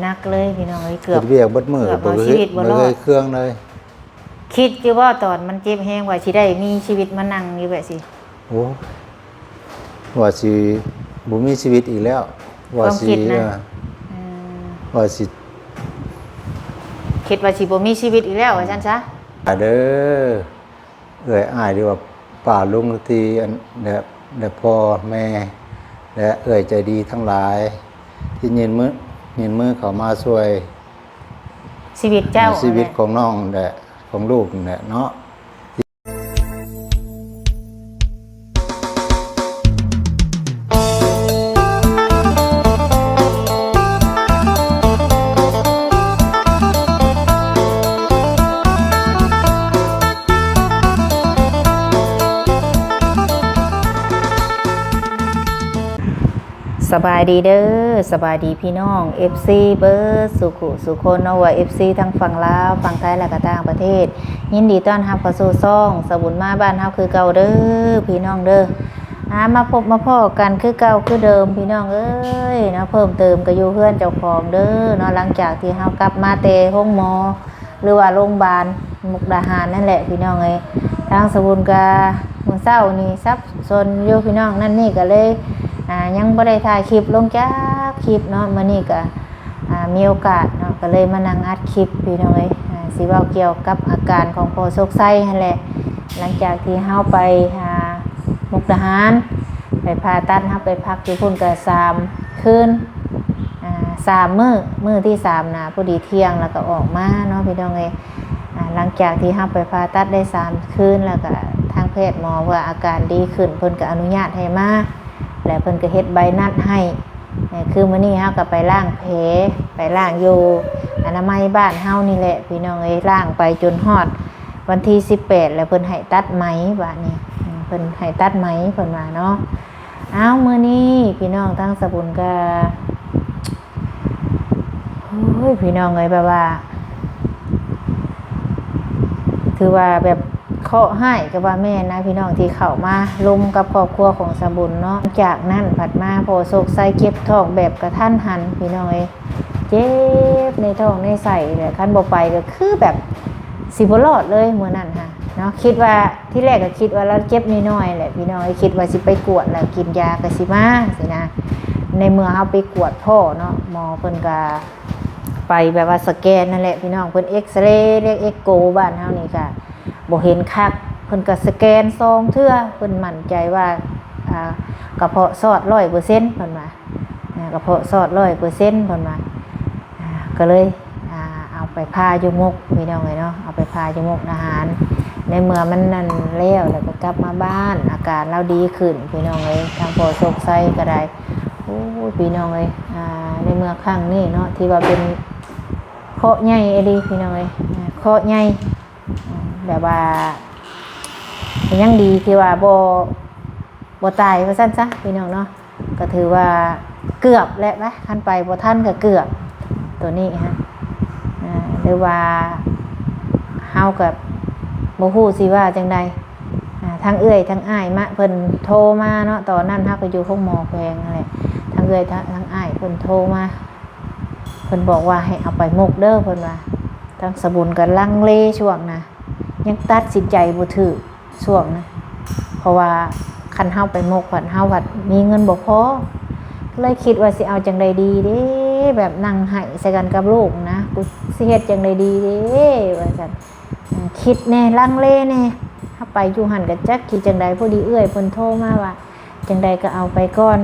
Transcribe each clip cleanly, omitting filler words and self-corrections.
นักเลยพี่น้องเกือบเวียกบัดมือบ่ชีวิตบ่รอดเครื่องเลยคิดอยู่ว่าตอนมันเจ็บแห้งว่าสิได้มีชีวิตมานั่งอยู่แบบสิโอ้ว่าสิบ่มีชีวิตอีกแล้วว่าสิว่าสิคิดว่าสิบ่มีชีวิตอีกแล้วว่าซั่นซะเด้ออ้ายดีว่าป้าลุงที่อันและพ่อแม่และใจดีทั้งหลายที่ยินมือเขามาช่วยชีวิตเจ้าชีวิตของน้องและของลูกเนี่ยเนาะสบายดีเด้อสบายดีพี่น้อง FC เบิร์สุคนเนาะว่า FC ทั้งฝั่งลาวฝั่งไทยและก็ต่างประเทศยินดีต้อนรับเข้าสู่ช่องสบุญมาบ้านเฮาคือเก่าเด้อพี่น้องเด้อมาพบมาพ้อกันคือเก่าคือเดิมพี่น้องเอ้ยเนาะเพิ่มเติมก็อยู่เพื่อนเจ้าของเด้อเนาะหลังจากที่เฮากลับมาแต่ห้องหมอหรือว่าโรงพยาบาลมุกดาหารนั่นแหละพี่น้องเอ้ยทางสบุญก็มื้อเช้านี่ซับซนอยู่พี่น้องนั่นนี่ก็เลยยังบ่ได้ถ่ายคลิปลงจากคลิปเนาะมื้อนี้ก็มีโอกาสเนาะก็เลยมานั่งอัดคลิปพี่น้องเอ้ยสิเว้าเกี่ยวกับอาการของพ่อโชคชัยนั่นแหละหลังจากที่เฮาไปมุกดาหารไปผ่าตัดเฮาไปพักอยู่พุ่นก็3คืน3มื้อที่3น่ะพอดีเที่ยงแล้วก็ออกมาเนาะพี่น้องเอ้ยหลังจากที่เฮาไปผ่าตัดได้3คืนแล้วก็ทางแพทย์หมอว่าอาการดีขึ้นเพิ่นก็อนุญาตให้มาแล้วเพิ่นก็เฮ็ดใบนัดให้คือมื้อนี้เฮาก็ไปล้างแผลไปล้างอยู่อนามัยบ้านเฮานี่แหละพี่น้องเอ้ยล้างไปจนฮอดวันที่18แล้วเพิ่นให้ตัดไหมบัดนี้เพิ่นให้ตัดไหมเพิ่นว่าเนาะมื้อนี้พี่น้องทั้งสบุญก็โอ้ยพี่น้องเอ้ยแบบว่าถือว่าแบบเคาะให้กับว่าแม่นะพี่น้องที่เข้ามาลุมกับครอบครัวของสบุญเนาะจากนั้นผัดมาพอโศกใส่เก็บท้องแบบกระทันหันพี่น้องเอ้ยเจ็บในท้องในไส้เลยคันบ่ไปก็คือแบบสิบ่รอดเลยมื้อนั้นค่ะเนาะคิดว่าที่แรกก็คิดว่าเราเจ็บน้อยๆแหละพี่น้องเอ้ยคิดว่าสิไปกวดแล้วกินยาก็สิมาสินะในเมื่อเฮาไปกวดพ่อเนาะหมอเพิ่นก็ไปแบบว่าสแกนนั่นแหละพี่น้องเพิ่นเอ็กซเรย์เรียกเอ็กโกบ้านเฮานี่ก็บ่เห็นคักเพิ่นก็สแกน2เทื่อเพิ่นมั่นใจว่ากระเพาะซอด 100% เพิ่นว่ากระเพาะซอด 100% เพิ่นว่าก็เลยเอาไปพาอยู่มุกพี่น้องเอ้ยเนาะเอาไปพาอยู่มุกอาหารในเมื่อมันนั่นแล้วก็กลับมาบ้านอาการเราดีขึ้นพี่น้องเอ้ยทางพ่อโชคชัยก็ได้โอ้พี่น้องเอ้ยในเมื่อครั้งนี้เนาะที่ว่าเป็นเคราะห์ใหญ่อีหลีพี่น้องเอ้ยเคราะห์ใหญ่แบบว่ายังดีที่ว่าบ่ตายว่าซั่นซะพี่น้องเนาะก็ถือว่าเกือบแล้วนะคันไปบ่ทันก็เกือบตัวนี้ฮะหรือว่าเฮากับบ่ฮู้สิว่าจังใดทั้งเอื้อยทั้งอ้ายมาเพิ่นโทรมาเนาะตอนนั้นเฮาก็อยู่ห้องหมอแขวงนั่นแหละทั้งเอื้อยทั้งอ้ายเพิ่นโทรมาเพิ่นบอกว่าให้เอาไปมุกเด้อเพิ่นว่าทั้งสบุญก็ลังเลช่วงนะยังตัดสินใจบ่ถูกช่วงนะเพราะว่าคันเฮาไปมกผัดเฮาผัดมีเงินบ่พอเลยคิดว่าสิเอาจังใดดีเด้แบบนั่งให้ใส่กันกับลูกนะกูสิเฮ็ดจังใดดีเด้ว่าซั่นคิดแน่ลังเลแน่ถ้าไปอยู่หั่นก็จักคิดจังใดพอดีเอื้อยเพิ่นโทรมาว่าจังใดก็เอาไปก่อน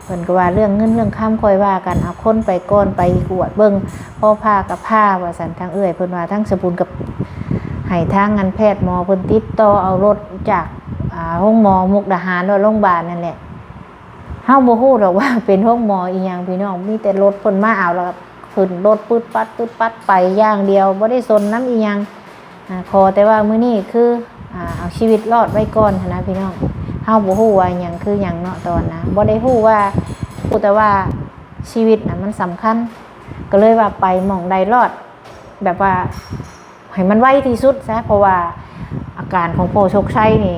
เพิ่นก็ว่าเรื่องเงินเรื่องค้ำค่อยว่ากันเอาคนไปก่อนไปกวดเบิ่งพอพากับพาว่าซั่นทางเอื้อยเพิ่นว่าทั้งสบุญกับให้ทางงานแพทย์หมอเพิ่นติดต่อเอารถจากห้องหมอมุกดาหารโรงพยาบาลนั่นแหละเฮาบ่ฮู้ดอกว่าเป็นห้องหมออีหยังพี่น้องมีแต่รถเพิ่นมาเอาแล้วขึ้นรถปึ๊ดปัดไปอย่างเดียวบ่ได้สนน้ำอีหยังขอแต่ว่ามื้อนี้คือเอาชีวิตรอดไว้ก่อนนะพี่น้องเฮาบ่ฮู้ว่าหยังคือหยังเนาะตอนนะบ่ได้ฮู้ว่าพูดแต่ว่าชีวิตน่ะมันสำคัญก็เลยว่าไปหม่องใดรอดแบบว่าให้มันไวที่สุดซะเพราะว่าอาการของพ่อโชคชัยนี่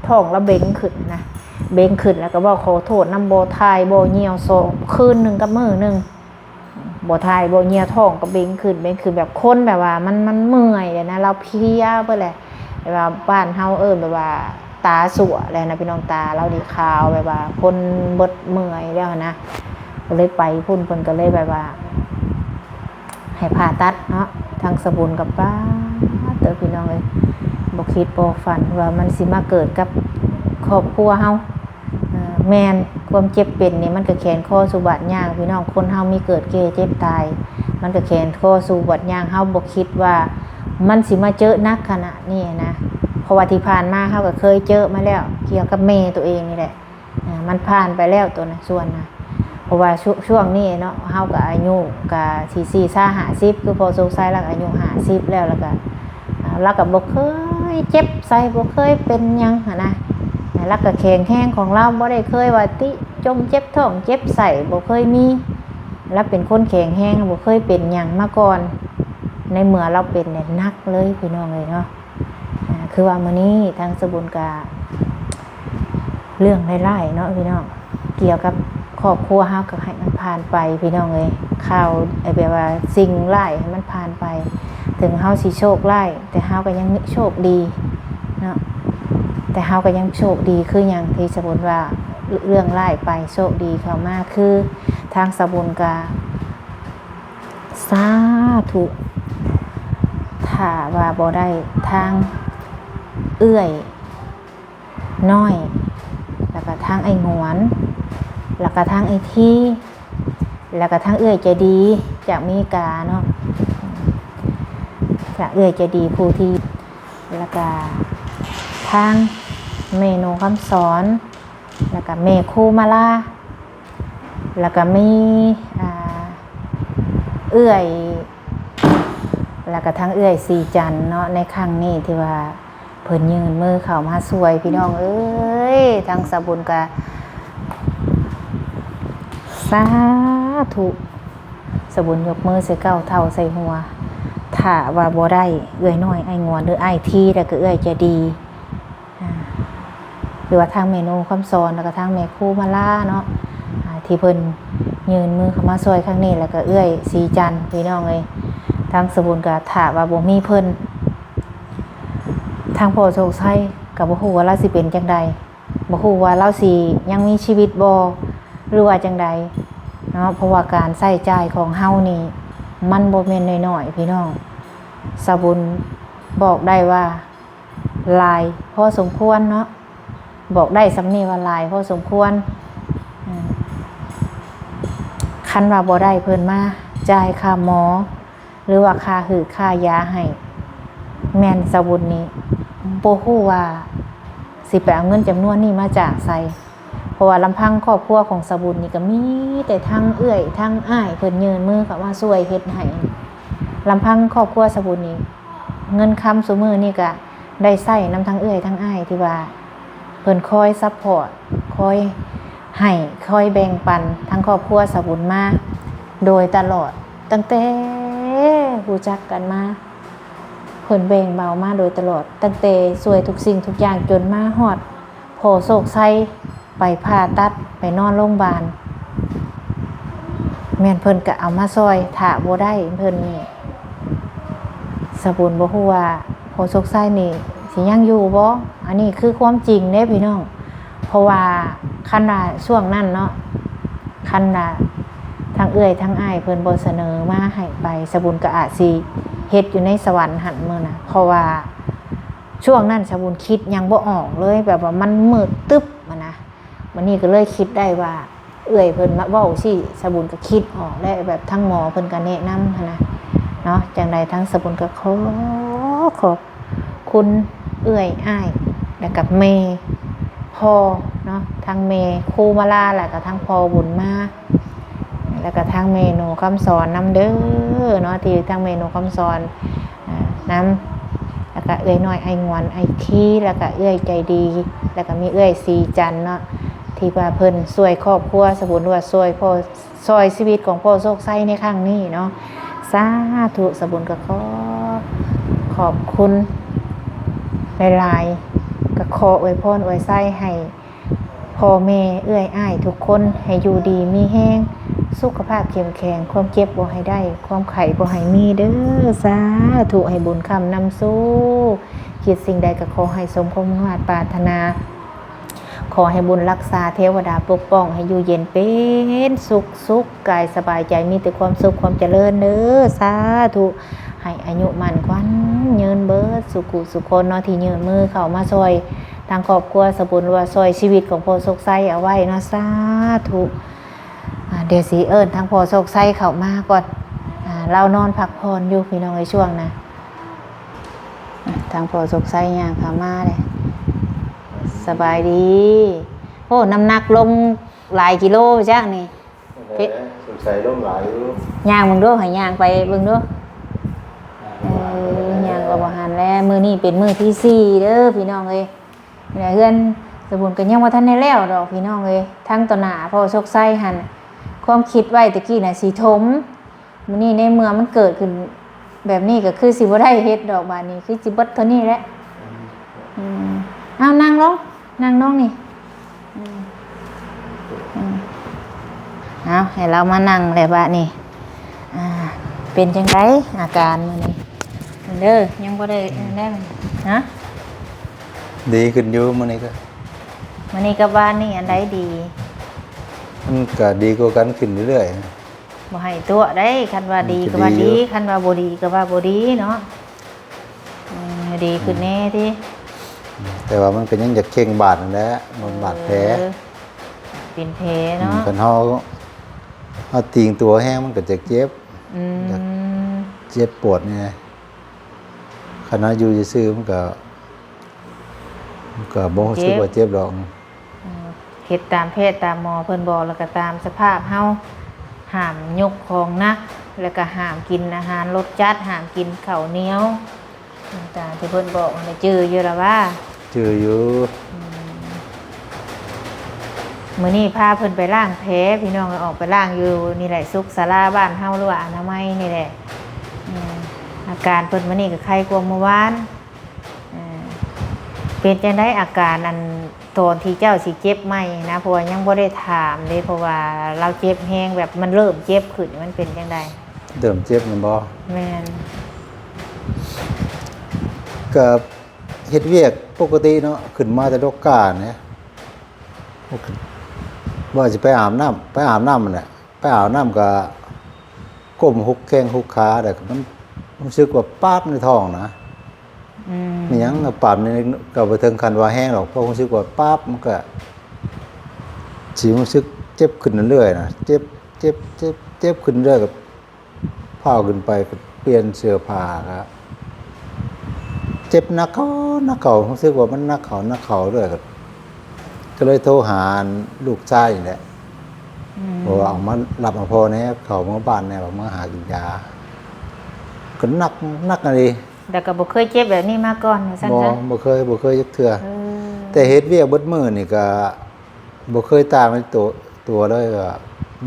ท้องระเบ่งขึ้นนะเบ่งขึ้นแล้วก็บอกขอโทษน้ำโบทายโบเหี่ยวโซคืนหนึ่งกับมื้อหนึ่ง บ่ทายบ่เหี่ยวท้องก็เบ่งขึ้นแบบคนแบบว่ามันเมื่อยเลยนะเราเพลียเพิ่นแหละแบบว่าบ้านเฮาแบบว่าตาสั่วแล้วนะพี่น้องตาเราดีขาวแบบว่าคนเบิดเมื่อยแล้วนะก็เลยไปพุ่นเพิ่นก็เลยแบบว่าให้ผ่าตัดเนาะทางสบุญกับป้าเตอพี่น้องเอ้ยบ่คิดบ่ฝันว่ามันสิมาเกิดกับครอบครัวเฮาแม่นความเจ็บเป็นนี่มันก็แขนคอสู่บาดย่างพี่น้องคนเฮามีเกิดแก่เจ็บตายมันก็แขนคอสู่บาดย่างเฮาบ่คิดว่ามันสิมาเจอนักขนาดนี้นะเพราะว่าที่ผ่านมาเฮาก็เคยเจอมาแล้วเกี่ยวกับแม่ตัวเองนี่แหละมันผ่านไปแล้วตัวนะส่วนนะเพราะว่าช่วงนี้เนาะเฮาก็อายุก็สิ50คือพอสงสัยแล้วอายุ50แล้วก็แล้วก็บ่เคยเจ็บใส่บ่เคยเป็นหยังนะแล้วก็แข็งแรงของเราบ่ได้เคยว่าติจมเจ็บท้องเจ็บใส่บ่เคยมีแล้วเป็นคนแข็งแรงบ่เคยเป็นหยังมาก่อนในเมื่อเราเป็นเนี่ยหนักเลยพี่น้องเลยเนาะคือว่ามื้อนี้ทางสบุญกาเรื่องไล่ๆเนาะพี่น้องเกี่ยวกับครอบครัวเฮาก็ให้มันผ่านไปพี่น้องเลยข่าวแบบว่าสิ่งร้ายให้มันผ่านไปถึงเฮาสิโชคร้ายแต่เฮาก็ยังโชคดีเนาะแต่เฮาก็ยังโชคดีคืออย่างที่สบุญว่าเรื่องร้ายไปโชคดีเข้ามาคือทางสบุญกาสาธุถ้าว่าบ่ได้ทางเอื้อยน้อยแล้วก็ทางไอ้งวนแล้วก็ทางไอ้ที่แล้วก็ทางเอื้อยใจดีจากอเมริกาเนาะจากเอื้อยใจดีผู้ที่แล้วก็ทางเมนูคำสอนแล้วก็เมคูมาลาแล้วก็มีเอื้อยแล้วก็ทางเอื้อยสีจันเนาะในครั้งนี้ที่ว่าเพิ่นยืนมือเข้ามาสวยพี่น้องเอ้ยทางสบุญกะสาธุสบุญยกมือใส่เก้าเท่าใส่หัวถ้าว่าบ่ได้เอื้อยน้อยไอ้งวนหรือไอ้ที่แล้วก็เอื้อยจะดีหรือว่าทางเมนูคำสอนแล้วก็ทางแม่ครูมาล่าเนาะที่เพิ่นยืนมือเข้ามาสวยครั้งนี้แล้วก็เอื้อยสีจันพี่น้องเอ้ยทางสบุญกะถ้าว่าบ่มีเพิ่นทางพ่อโชคชัยก็บ่ฮู้ว่าเราสิเป็นจังใดบ่ฮู้ว่าเราสิยังมีชีวิตบ่หรือว่าจังใดเนาะเพราะว่าการใช้จ่ายของเฮานี่มันบ่แม่นน้อยๆพี่น้องสบุญบอกได้ว่าหลายพอสมควรเนาะบอกได้สำนี้ว่าหลายพอสมควรคันว่าบ่ได้เพิ่นมาจ่ายค่าหมอหรือว่าค่าหืดค่ายาให้แม่นสบุญนี้บ่ฮู้ว่าสิไปเอาเงินจำนวนนี้มาจากไสเพราะว่าลำพังครอบครัวของสบุญนี่ก็มีแต่ทั้งเอื้อยทั้งอ้ายเพิ่นยืนมือเข้ามาช่วยเฮ็ดให้ลำพังครอบครัวสบุญนี่เงินคำซุมื้อนี่ก็ได้ใช้นำทั้งเอื้อยทั้งอ้ายที่ว่าเพิ่นคอยซัพพอร์ตคอยให้คอยแบ่งปันทั้งครอบครัวสบุญมาโดยตลอดตั้งแต่รู้จักกันมาเพิ่นแบ่งเบามาโดยตลอดตั้งแต่ช่วยทุกสิ่งทุกอย่างจนมาฮอดพอโศกไสไปผ่าตัดไปนอนโรงพยาบาลแม่นเพิ่นก็เอามาซอยถ้าบ่ได้เพิ่นนี่สบุญบ่ฮู้ว่าพอโศกไสนี่สิยังอยู่บ่อันนี้คือความจริงเด้พี่น้องเพราะว่าคันว่าช่วงนั้นเนาะคันว่าทั้งเอื้อยทั้งอ้ายเพิ่นบ่เสนอมาให้ไปสบุญก็อาจสิเฮ็ดอยู่ในสวรรค์หันมื้อน่ะเพราะว่าช่วงนั้นสบุญคิดยังบ่ออกเลยแบบว่ามันมืดตึ๊บนะวันนี้ก็เลยคิดได้ว่าเอื้อยเพิ่นมาเว้าสิสบุญก็คิดออกได้แบบทั้งหมอเพิ่นก็แนะนำนะเนาะจังใดทั้งสบุญก็ขอบคุณเอื้อยอ้ายแล้วกับแม่พ่อเนาะทั้งแม่ครูมาลาแล้วก็ทั้งพ่อบุญมาแล้วก็ทั้งเมนูคำสอนนำเด้อเนาะที่ทั้งเมนูคำสอนนำแล้วก็เอื้อยน้อยไอ้งวนไอ้ที่แล้วก็เอื้อยใจดีแล้วก็มีเอื้อยสีจันเนาะที่ว่าเพิ่นช่วยครอบครัวสบุญว่าช่วยพ่อช่วยชีวิตของพ่อโชคไสในครั้งนี้เนาะสาธุสบุญก็ขอบคุณหลายๆก็ขออวยพรอวยไสให้พ่อแม่เอื้อยอ้ายทุกคนให้อยู่ดีมีแห้ง สุขภาพเข้มแข็งความเจ็บบ่ให้ได้ความไข้บ่ให้มีเด้อสาธุให้บุญคำนำสู้คิดสิ่งใดก็ขอให้สมความมุ่งมั่นปรารถนาขอให้บุญรักษาเทวดาปกป้องให้อยู่เย็นเป็นสุขกายสบายใจมีแต่ความสุขความเจริญเด้อสาธุให้อายุมั่นขวัญยืนเบิดสุขุสุขคนเนาะที่ยืนมือเข้ามาซอยทางครอบครัวสบุญว่าซอยชีวิตของพ่อโศกไสเอาไว้เนาะสาธุเดี๋ยวสิเอิ้นทางพ่อโศกไสเข้ามาก่อนเรานอนพักผ่อนอยู่พี่น้องในช่วงนะทางพ่อโศกไสย่างเข้ามาเลยสบายดีโอ้น้ำหนักลงหลายกิโลจ้ะนี่สงสัยร่มหลายอยู่ ย่างมึงด้วยให้ย่างไปเบิ่งด้วยย่างกับอาหารแล้วมื้อนี้เป็นมื้อที่4เด้อพี่น้องเอ้ยเนี่ยเฮือนสมบูรณ์ก็ยังบ่ทันได้แล้วดอกพี่น้องเอ้ยทั้งต่อหน้าพ่อโชคไส้หั่นความคิดไว้ตะกี้น่ะสิถมมื้อนี้ในเมืองมันเกิดขึ้นแบบนี้ก็คือสิบ่ได้เฮ็ดดอกบานนี้คือสิเบิดเท่านี้แหละเอานั่งลงนี่เอาให้เรามานั่งเลยบะนี่เป็นจังไดอาการมื้อนี้เด้อยังบ่ได้ได้ฮะ ดีขึ้นอยู่มื้อนี้ก็ มื้อนี้กับบ้านนี่อันใดดี มันก็ดีกว่ากันขึ้นเรื่อย บ่ให้ตัวได้คันว่าดีก็ว่าดีคันว่าบ่ดีก็ว่าบ่ดีเนาะดีขึ้นแน่ติ ๆแต่ว่ามันก็ยังอยากเข่งบาดนั่นแหละมันบาดแผล เป็นแผลเนาะ คันเฮาตีงตัวแห้งมันก็จะเจ็บเจ็บปวดนี่ขณะอยู่ซื่อๆมันก็บ่รู้สึกว่าเจ็บดอก เฮ็ดตามแพทย์ตามหมอเพิ่นบอกแล้วก็ตามสภาพเฮาห้ามยกของหนักแล้วก็ห้ามกินอาหารรสจัดห้ามกินข้าวเหนียวต่างๆที่เพิ่นบอกให้จื้ออยู่ล่ะว่า จืออยู่ มื้อนี้พาเพิ่นไปล้างแผลพี่น้องออกไปล้างอยู่นี่แหละสุขศาลาบ้านเฮาหรือว่าอนามัยนี่แหละอาการเพิ่นมื้อนี้ก็ไข้กว่าเมื่อวานเป็นจังได๋อาการอันตอนที่เจ้าสิเจ็บไหมนะเพราะว่ายังบ่ได้ถามเลยเพราะว่าเราเจ็บแฮงแบบมันเริ่มเจ็บขึ้นมันเป็นจังได๋ เดิมเจ็บแม่นบ่ แม่น ก็เฮ็ดเวียกปกติเนาะขึ้นมาแต่ดอกกาเนี่ยว่าสิไปอาบน้ำมันแหละไปอาบน้ำก็ก้มหุกแข้งหุกขาแต่มันรู้สึกว่าป๊าบในท้องนะมีหยังปาบนี่ก็บ่ถึงขั้นว่าแห้งหรอกเพราะรู้สึกว่าป๊าบมันก็สิรู้สึกเจ็บขึ้นเรื่อยๆนะเจ็บขึ้นเรื่อยก็พาขึ้นไปก็เปลี่ยนเสื้อผ้าครับเจ็บนักเขารู้สึกว่ามันนักเขาด้วยก็เลยโทรหาลูกชายนี่แหละบอกว่าเอามารับมาพอเนี่ยเขามาบ้านเนี่ยบอกมาหากินยาก็นักอะไร แต่ก็บ่เคยเจ็บแบบนี้มาก่อนซั่นซะ บ่เคยจักเทื่อแต่เฮ็ดเวียกเบิดมื้อนี่ก็บ่เคยตามในตัวเลยว่า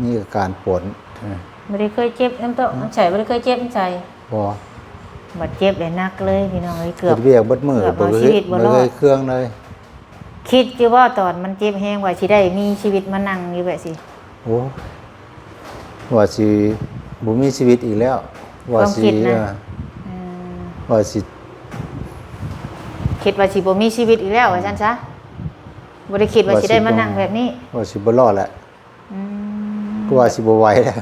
มีอาการปวด บ่ได้เคยเจ็บน้ำโตน้ำใจบ่ได้เคยเจ็บน้ำใจ บ่ บัดเจ็บเลยนักเลยพี่น้องเอ้ยเกือ เฮ็ บ ดเวียกเบิดมื้อ เกือบ บ่ เอา เค ชี ย วิตบ่รอด เครื่องเลย คิดอยู่ว่าตอนมันเจ็บแฮงว่าสิได้มีชีวิตมานั่งอยู่แบบสิ โอ้ว่าสิบ่มีชีวิตอีกแล้วว่าสิว่าสิ คิดว่าสิบ่มีชีวิตอีกแล้วว่าซั่นซะบ่ได้คิดว่าสิได้มานั่งแบบนี้ ว่าสิบ่รอดแหละก็ว่าสิบ่ไหวแล้ว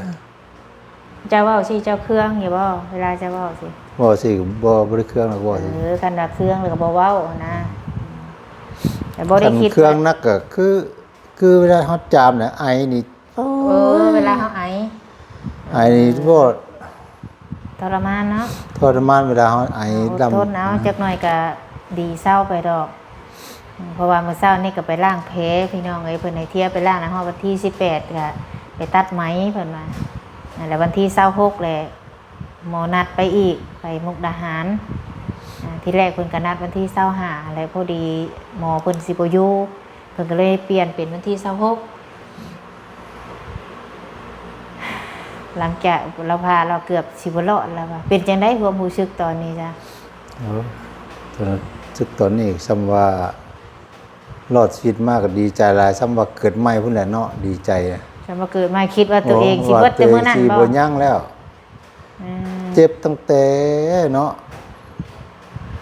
เจ้าเว้าสิเจ้าเครื่องอยู่บ่เวลาเจ้าเว้าสิ ว่าสิบ่ได้เครื่องหรอกว่าสิ คันว่าเครื่องแล้วก็บ่เว้านะแต่บ่ได้คิด เครื่องนักก็คือเวลาเฮาจามเนี่ยไอนี่ เวลาเฮาไอ ไอนี่บ่ ทรมานเนาะ ทรมานเวลาเฮาไอดำ ทนเอาจักหน่อยก็ดีเศร้าไปดอกเพราะว่ามื้อเช้านี่ก็ไปล้างแผลพี่น้องเอ้ยเพิ่นให้เที่ยวไปล้างนะฮอดวันที่18ก็ไปตัดไหมเพิ่นว่าแล้ววันที่26แหละหมอนัดไปอีกไปมุกดาหารที่แรกเพิ่นก็นัดวันที่25แล้วพอดีหมอเพิ่นสิบ่อยู่เพิ่นก็เลยเปลี่ยนเป็นวันที่26หลังจากเราพาเราเกือบสิบ่รอดแล้วว่าเป็นจังได๋ความรู้สึกตอนนี้จ้ะ ตอนนี้ซ้ำว่ารอดชีวิตมากก็ดีใจหลายซ้ำว่าเกิดใหม่พุ่นแหละเนาะดีใจ ส แต่มาเกิดมาคิดว่าตัวเองสิเบิดแต่มื้อนั้น สิ บ่ บ่ยั่งแล้ว อืม เจ็บตั้งแต่เนาะ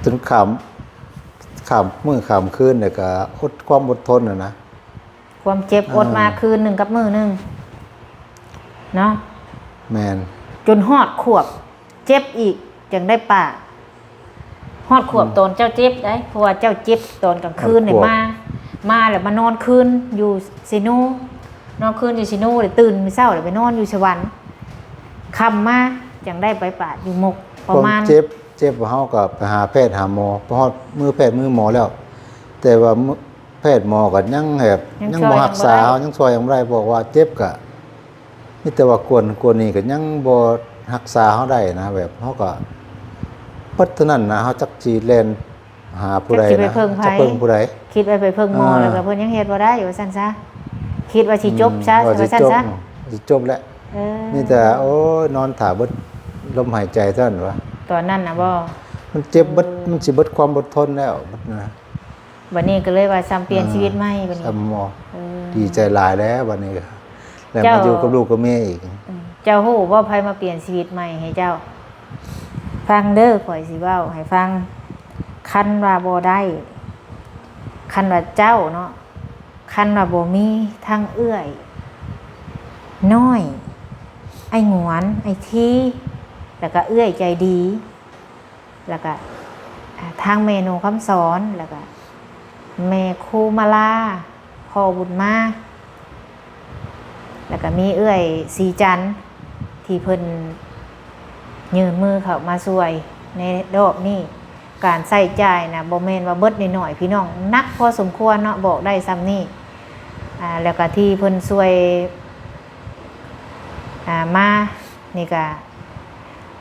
จนขำมื้อขำคืนเนี่ยก็อดความอดทนน่ะนะ ความเจ็บอดมาคืนหนึงกับมื้อหนึงเนาะ แม่น จนฮอดขวบเจ็บอีกจังได้ปากฮอดขวบตอนเจ้าเจ็บได้เพราะว่าเจ้าเจ็บตอนกลางคืนนี่มาแล้วมานอนคืนอยู่ซิโนนอนคืนอยู่ซิโนเลยตื่นมื้อเช้าเลยไปนอนอยู่สวรรค์ค่ำมาจังได้ไปปาดอยู่หมกประมาณ เจ็บเฮาก็ไปหาแพทย์หาหมอเพราะฮอดมือแพทย์มือหมอแล้ว แต่ว่าแพทย์หมอก็ยังแบบยังบ่รักษายังช่วยยังบ่ได้บอกว่าเจ็บก็มีแต่ว่ากวนนี่ก็ยังบ่รักษาเฮาได้นะแบบเฮาก็ปัดเท่านั้นนะเฮาจักสิแล่นหาผู้ใด จักสิไป นะ เพิ่งไผ จะเพิ่งผู้ใด คิดไว้ไปเพิ่งหมอแล้วก็เพิ่นยังเฮ็ดบ่ได้อยู่ว่าซั่นซะคิดว่าสิจบซะ ว่า ว่าซั่นซะ สิจบแล้ว เออ มีแต่โอ้ยนอนถ่าเบิดลมหายใจเท่านั้นวะ ตอนนั้นน่ะบ่ มันเจ็บเบิดมันสิเบิดความอดทนแล้วบัดนะ บัดนี้ก็เลยว่าซ้ำเปลี่ยนชีวิตใหม่บัดนี้ ทำหมอ เออ ดีใจหลายแล้วบัดนี้ก็แล้ว เจ้า มาอยู่กับลูกกับแม่อีก เจ้าฮู้ว่าไผมาเปลี่ยนชีวิตใหม่ให้เจ้า ฟังเด้อข่อยสิเว้าให้ฟังคันว่าบ่ได้คันว่าเจ้าเนาะคันว่าบ่มีทางเอื้อยน้อย ไอ้หงวนไอ้ทีแล้วก็เอื้อยใจดี แล้วก็ทางเมนูคำสอนแล้วก็แม่ครูมาลาพ่อบุญมาแล้วก็มีเอื้อยสีจันทร์ที่เพิ่นยืนมือเข้ามาช่วยในรอบนี้การใส่จ่ายนะบ่แม่นว่าเบิดนิดหน่อยพี่น้องนักพอสมควรเนาะบอกได้ซ้ำนี่แล้วก็ที่เพิ่นช่วยมานี่ก็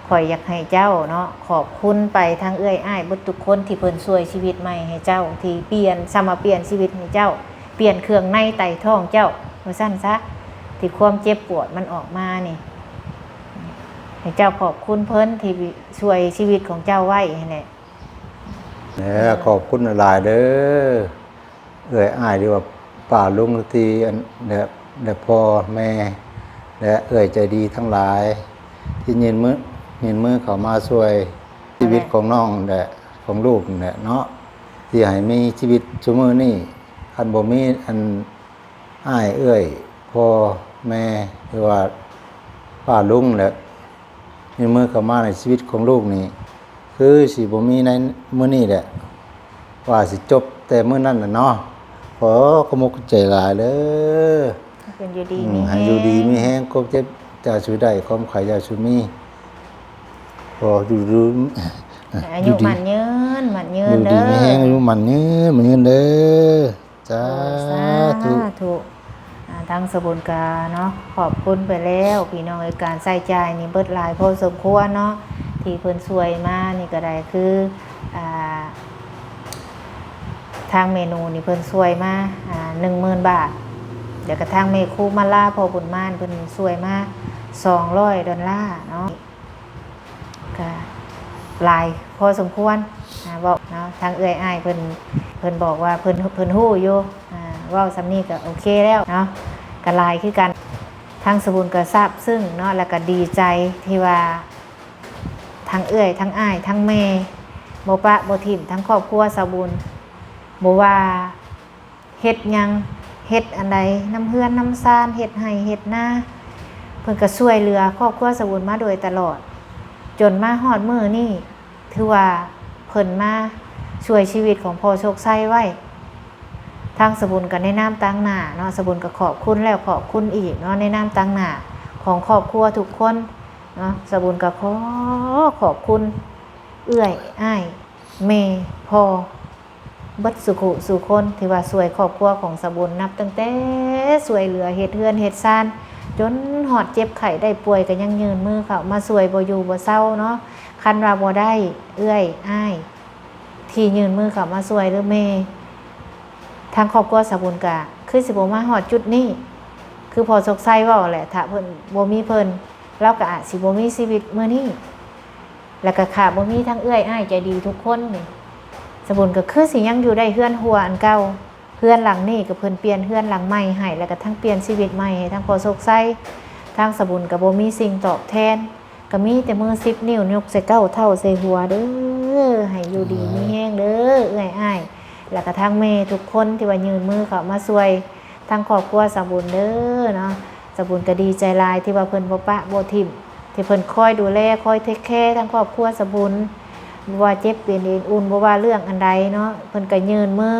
ข่อยอยากให้เจ้าเนาะขอบคุณไปทางเอื้อยอ้ายเบิดทุกคนที่เพิ่นช่วยชีวิตใหม่ให้เจ้าที่เปลี่ยนซ้ำมาเปลี่ยนชีวิตให้เจ้าเปลี่ยนเครื่องในไตท้องเจ้าว่าซั่นซะที่ความเจ็บปวดมันออกมานี่ให้เจ้าขอบคุณเพิ่นที่ช่วยชีวิตของเจ้าไว้ให้แหละ เนี่ยขอบคุณหลายเด้อเอ้ยอ้ายหรือว่าป้าลุงที่อันและพ่อแม่และเอ้ยใจดีทั้งหลาย ที่ยืนมือเข้ามาช่วยชีวิตของน้องและของลูกเนี่ยเนาะที่ให้มีชีวิตชั่วมือนี่คันบ่มีอันอ้ายเอ้ยพ่อแม่หรือว่าป้าลุงแหละยืนมือเข้ามาในชีวิตของลูกนี่คือสิบ่มีในมื้อนี้แหละว่าสิจบแต่มื้อนั้นน่ะเนาะขอขอบคุณใจหลายเด้อ เป็นอยู่ดีมี ให้อยู่ดีมีแห้งครบเจ็บจะช่วยได้ความไขจะช่วยมีพออยู่ดู อายุมันยืนมันยื อน ยู่ เด้ ดี อ มีแห้งอายุมันยืนเด้อจ้าธุ ธุทางสบุญกาเนาะขอบคุณไปแล้วพี่น้องในการใส่ใจายนี่เบิดหลายพอสมควรเนาะที่เพิ่นช่วยมานี่ก็ได้คือทางเมนูนี่เพิ่นช่วยมา10,000 บาทเดี๋ยวกระทั่งเมครูมาล่าพอบุญม่านเพิ่นช่วยมา$200เนาะก็หลายพอสมควรบอกเนาะทางเอื้อยอ้ายเพิ่นบอกว่าเพิ่นฮู้อยู่เว้าซำนี้ก็โอเคแล้วเนาะก็หลายคือกันทางสบุญก็ทราบซึ่งเนาะแล้วก็ดีใจที่ว่าทางเอื้อยทางอ้ายทางแม่บ่ปะบ่ทิ่มทั้งครอบครัวสบุญบ่ว่าเฮ็ดหยังเฮ็ดอันใดน้ำเฮือนน้ำซ่านเฮ็ดให้เฮ็ดนาเพิ่นก็ช่วยเหลือครอบครัวสบุญมาโดยตลอดจนมาฮอดมื้อนี้ถือว่าเพิ่นมาช่วยชีวิตของพ่อโชคชัยไว้ทางสบุญก็ในนามตั้งหน้าเนาะสบุญก็ขอบคุณแล้วขอบคุณอีกเนาะในนามตั้งหน้าของครอบครัวทุกคนเนาะสบุญก็ขอบคุณเอื้อยอ้ายแม่พ่อเบิดสุขุสุคนที่ว่าช่วยครอบครัวของสบุญนับตั้งแต่ช่วยเหลือเฮ็ดเฮือนเฮ็ดซ่านจนหอดเจ็บไข้ได้ป่วยก็ยังยืนมือเข้ามาช่วยบ่อยู่บ่เศร้าเนาะคันว่าบ่ได้เอื้อยอ้ายที่ยืนมือเข้ามาช่วยหรือแม่ทางครอบครัวสบุญก็คือสิบ่มาฮอดจุดนี้คือพอสกไสเว้าแหละถ้าเพิ่นบ่มีเพิ่นเราก็อาจสิบ่มีชีวิตมื้อนี้แล้วก็ค่ะบ่มีทั้งเอื้อยอ้ายใจดีทุกคนนี่สบุญก็คือสิยังอยู่ได้เฮือนหัวอันเก่า เฮือนหลังนี้ก็เพิ่นเปลี่ยนเฮือนหลังใหม่ให้แล้วก็ทั้งเปลี่ยนชีวิตใหม่ให้ทั้งพอโศกไส้ทางสบุญก็บ่มีสิ่งตอบแทนก็มีแต่มือ10 นิ้วยกใส่9 เท่าใส่หัวเด้อให้อยู่ดีมีแฮงเด้อเอื้อยอ้ายแล้วก็ทั้งแม่ทุกคนที่ว่ายืนมือเข้ามาช่วยทั้งครอบครัวสบุญเด้อเนาะสบุญก็ดีใจหลายที่ว่าเพิ่นบ่ปะบ่ทิ่มที่เพิ่นคอยดูแลคอยเทคแคร์ทั้งครอบครัวสบุญบ่ว่าเจ็บเป็นเองอุ่นบ่ว่าเรื่องอันใดเนาะเพิ่นก็ยืนมือ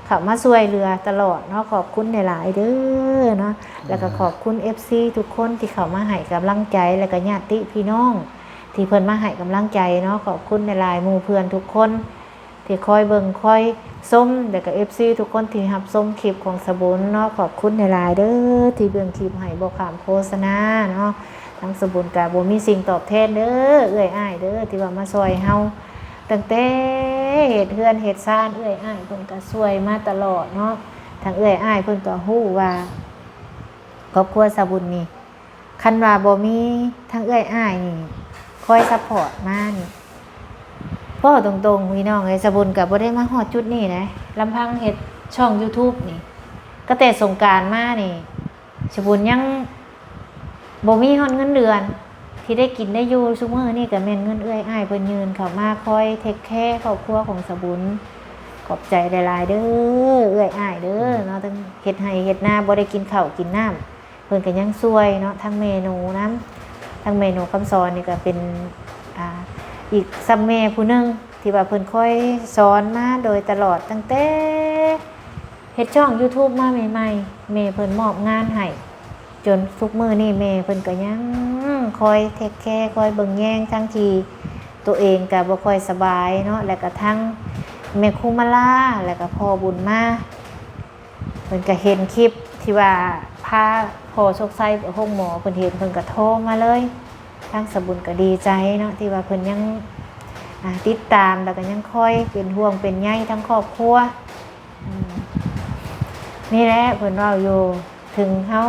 เข้ามาช่วยเหลือตลอดเนาะขอบคุณหลายๆเด้อเนาะแล้วก็ขอบคุณ FC ทุกคนที่เข้ามาให้กำลังใจแล้วก็ญาติพี่น้องที่เพิ่นมาให้กำลังใจเนาะขอบคุณหลายๆหมู่เพื่อนทุกคนที่คอยเบิ่งคอยส้มแล้วก็ FC ทุกคนที่รับชมคลิปของสบุญเนาะขอบคุณหลายๆเด้อที่เบิ่งคลิปให้บ่ข้ามโฆษณาเนาะทั้งสบุญก็บ่มีสิ่งตอบแทนเด้อเอื้อยอ้ายเด้อที่ว่ามาช่วยเฮาตั้งแต่เฮ็ดเฮือนเฮ็ดซ่านเอื้อยอ้ายเพิ่นก็ช่วยมาตลอดเนาะทั้งเอื้อยอ้ายเพิ่นก็ฮู้ว่าครอบครัวสบุญนี่คันว่าบ่มีทั้งเอื้อยอ้ายนี่คอยซัพพอร์ตมานี่พ่อตรงๆพี่น้องเอ้ยสบุญก็บ่ได้มาฮอดจุดนี้นะลำพังเฮ็ดช่อง YouTube นี่ก็แต่สงกรานต์มานี่สบุญยังบ่มีฮอดเงินเดือนที่ได้กินได้อยู่ซุมื้อนี่ก็แม่นเงินเอื้อยอ้ายเพิ่นยืนเข้ามาคอยเทคแคร์ครอบครัวของสบุญขอบใจหลายๆเด้อเอื้อยอ้ายเด้อเนาะทั้งเฮ็ดให้เฮ็ดนาบ่ได้กินข้าวกินน้ำเพิ่นก็ยังช่วยเนาะทั้งเมนูน้ำทั้งเมนูคำสอนนี่ก็เป็นอีกซัมแม่ผู้หนึงที่ว่าเพิ่นค่อยสอนมาโดยตลอดตั้งแต่เฮ็ดช่อง YouTube มาใหม่ๆแม่เพิ่นมอบงานให้จนทุกมื้อนี่แม่เพิ่นก็ยังคอยเทคแคร์คอยเบิ่งแยงทั้งที่ตัวเองก็บ่ค่อยสบายเนาะแล้วก็ทั้งแม่คุมาลาแล้วก็พ่อบุญมาเพิ่นก็เห็นคลิปที่ว่าพาพ่อโชคชัยไปห้องหมอเพิ่นเห็นเพิ่นก็โทรมาเลยทางสบุญก็ดีใจเนาะที่ว่าเพิ่นยังติดตามแล้วก็ยังคอยเป็นห่วงเป็นใยทั้งครอบครัวนี่แหละเพิ่นเว้าอยู่ถึงเฮา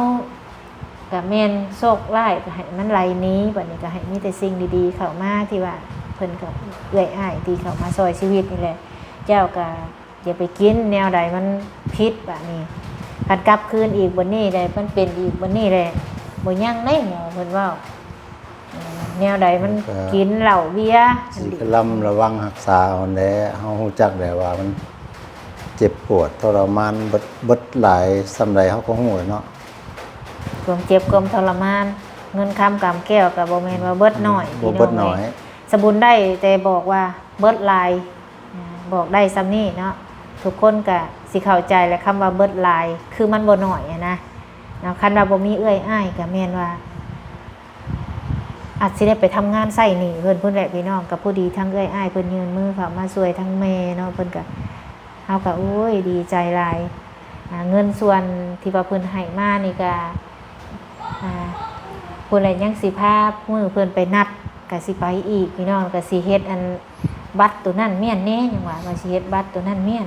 ก็แม่นโชคร้ายก็ให้มันไหลนี้บัดนี้ก็ให้มีแต่สิ่งดีๆเข้ามาที่ว่าเพิ่นก็เอื้อยอ้ายที่เข้ามาซอยชีวิตนี่แหละเจ้าก็อย่าไปกินแนวใดมันพิษบัดนี้คันกลับคืนอีกวันนี้ได้มันเป็นอีกวันนี้แหละบ่ยังได้หมอเพิ่นเว้าแนวใดมันกินเหล้าเบียร์สิกระลำระวังรักษาเอาแหละเฮาฮู้จักได้ว่ามันเจ็บปวดทรมานเบิดหลายส่ำใดเฮาก็ฮู้เนาะความเจ็บความทรมานเงินคำกำแก้วก็บ่แม่นว่าเบิดน้อยบ่เบิดน้อยสบุญได้แต่บอกว่าเบิดหลายบอกได้ซ้ำนี้เนาะทุกคนก็สิเข้าใจและคำว่าเบิดหลายคือมันบ่น้อยนะคันว่าบ่มีเอื้อยอ้ายก็แม่นว่าอาจสิได้ไปทำงานใส่หนี้เพิ่นแหละพี่น้องกับผู้ดีทั้งเอื้อยอ้ายเพิ่นยืนมือเข้ามาช่วยทั้งแม่เนาะเพิ่นก็เฮาก็โอ้ยดีใจหลายเงินส่วนที่ว่าเพิ่นให้มานี่ก็เพิ่นยังสิพามื้อเพิ่นไปนัดก็สิไปอีกพี่น้องก็สิเฮ็ดอันบัตรตัวนั้นเมียนแน่จังว่าสิเฮ็ดบัตรตัวนั้นเมียน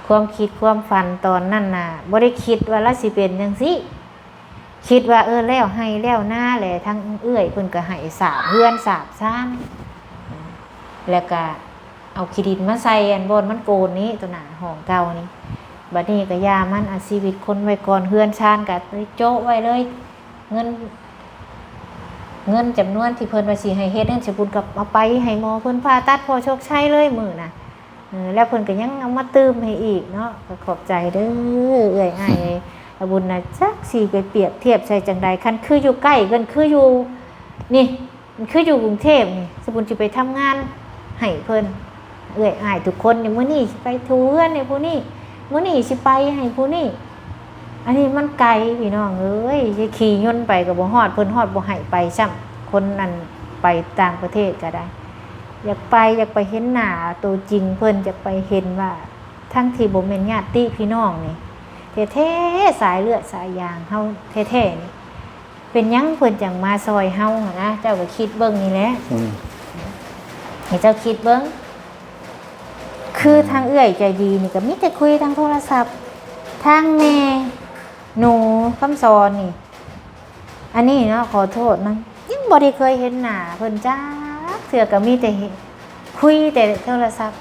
ความคิดความฝันตอนนั้นน่ะบ่ได้คิดว่าละสิเป็นจังซี่คิดว่าแล้วให้แล้วหน้าแหละทั้งเอื้อยเพิ่นก็ให้สาบเฮือนสาบซ่านแล้วก็เอาขี้ดินมาใส่อันบนมันโกนนี้ตัวหน้าห้องเก่านี่บัดนี้ก็ยามันเอาชีวิตคนไว้ก่อนเฮือนชานก็โจ๊ะไว้เลยเงินจำนวนที่เพิ่นว่าสิให้เฮ็ดนั่นสิบุญกับเอาไปให้หมอเพิ่นผ่าตัดพอโชคชัยเลยมื้อน่ะแล้วเพิ่นก็ยังเอามาตื้มให้อีกเนาะก็ขอบใจเด้อเอื้อยอ้ายบุญนะจักสิไปเปรียบเทียบใส่จังใดคันคืออยู่ใกล้กันคืออยู่นี่มันคืออยู่กรุงเทพนี่สบุญสิไปทำงานให้เพิ่นเอื้อยอ้ายทุกคนนี่มื้อนี้สิไปทูเฮือนให้ผู้นี้มื้อนี้สิไปให้ผู้นี้อันนี้มันไกลพี่น้องเอ้ยสิขี่ยนต์ไปก็บ่ฮอดเพิ่นฮอดบ่ให้ไปซ้ำคนนั้นไปต่างประเทศก็ได้อยากไปเห็นหน้าตัวจริงเพิ่นอยากไปเห็นว่าทั้งที่บ่แม่นญาติพี่น้องนี่แท้ๆสายเลือดสายยางเฮาแท้ๆนี่เป็นหยังเพิ่นจังมาซอยเฮานะเจ้าก็คิดเบิ่งนี่แหละให้เจ้าคิดเบิ่งคือทางเอื้อยใจดีนี่ก็มีแต่คุยทางโทรศัพท์ทางแม่หนูคำสอนนี่อันนี้เนาะขอโทษนะยังบ่ได้เคยเห็นหน้าเพิ่นจ้าเทื่อก็มีแต่คุยแต่โทรศัพท์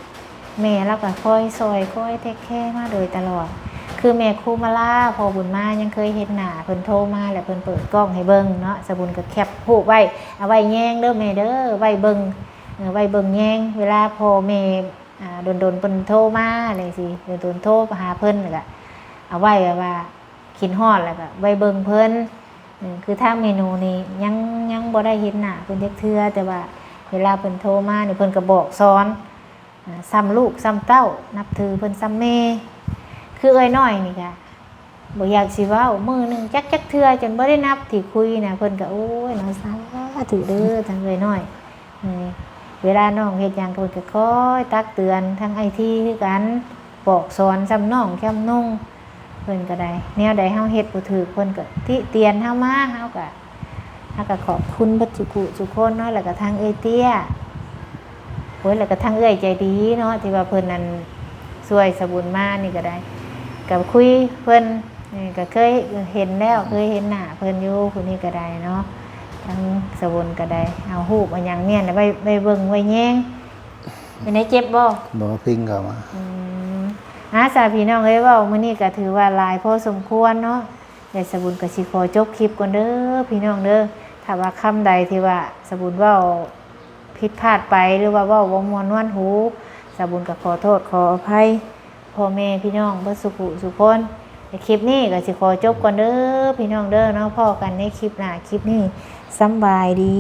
แม่เราก็คอยซอยคอยเทคแคร์มาโดยตลอดคือแม่ครูมาล่าพอบุญมายังเคยเห็นหน้าเพิ่นโทรมาแล้วเพิ่นเปิดกล้องให้เบิ่งเนาะสบุญก็แคปรูปไว้เอาไว้แยงเด้อแม่เด้อไว้เบิ่งไว้เบิ่งแยงเวลาพ่อแม่โดนๆเพิ่นโทรมาอะไรสิโดนๆโทรหาเพิ่นแล้วก็เอาไว้ว่าคิดฮอดแล้วก็ไว้เบิ่งเพิ่นคือทางเมนูนี้ยังบ่ได้เห็นหน้าเพิ่นจักเทื่อแต่ว่าเวลาเพิ่นโทรมานี่เพิ่นก็บอกสอนซ้ำลูกซ้ำเต้านับถือเพิ่นซ้ำแม่คือเอ้ยน้อยนี่ค่ะบ่อยากสิเว้ามื้อนึงจักเทื่อจนบ่ได้นับที่คุยน่ะเพิ่นก็โอ้ยน้อยสาธุเด้อทางเอ้ยน้อยเวลาน้องเฮ็ดหยังเพิ่นก็คอยตักเตือนทางไอทีคือกันบอกสอนซ้ำน้องแค่นุ่งเพิ่นก็ได้แนวใดเฮาเฮ็ดบ่ถูกเพิ่นก็ติเตียนเฮามาเฮาก็ขอบคุณเบิดทุกคนเนาะแล้วก็ทางเอ้ยเตี้ยโอ้ยแล้วก็ทางเอ้ยใจดีเนาะที่ว่าเพิ่นนั้นช่วยสบุญมานี่ก็ได้กับคุยเพิ่นนี่ก็เคยเห็นแล้วเคยเห็นหน้าเพิ่นอยู่ผู้นี้ก็ได้เนาะทั้งสบุญก็ได้เอาฮูบเอาหยังเมียนไว้เบิ่งไว้แยงเป็นได้เจ็บบ่ บ่พิงเข้ามา สาพี่น้องเอ้ยเว้ามื้อนี้ก็ถือว่าหลายพอสมควรเนาะแต่สบุญก็สิขอจบคลิปก่อนเด้อพี่น้องเด้อถ้าว่าคำใดที่ว่าสบุญเว้าผิดพลาดไปหรือว่าเว้าบ่ม่วนนวลหูสบุญก็ขอโทษขออภัยพ่อแม่พี่น้องเบิดสุคนในคลิปนี้ก็สิขอจบก่อนเด้อพี่น้องเด้อเนาะพอกันในคลิปหน้าคลิปนี้สำบายดี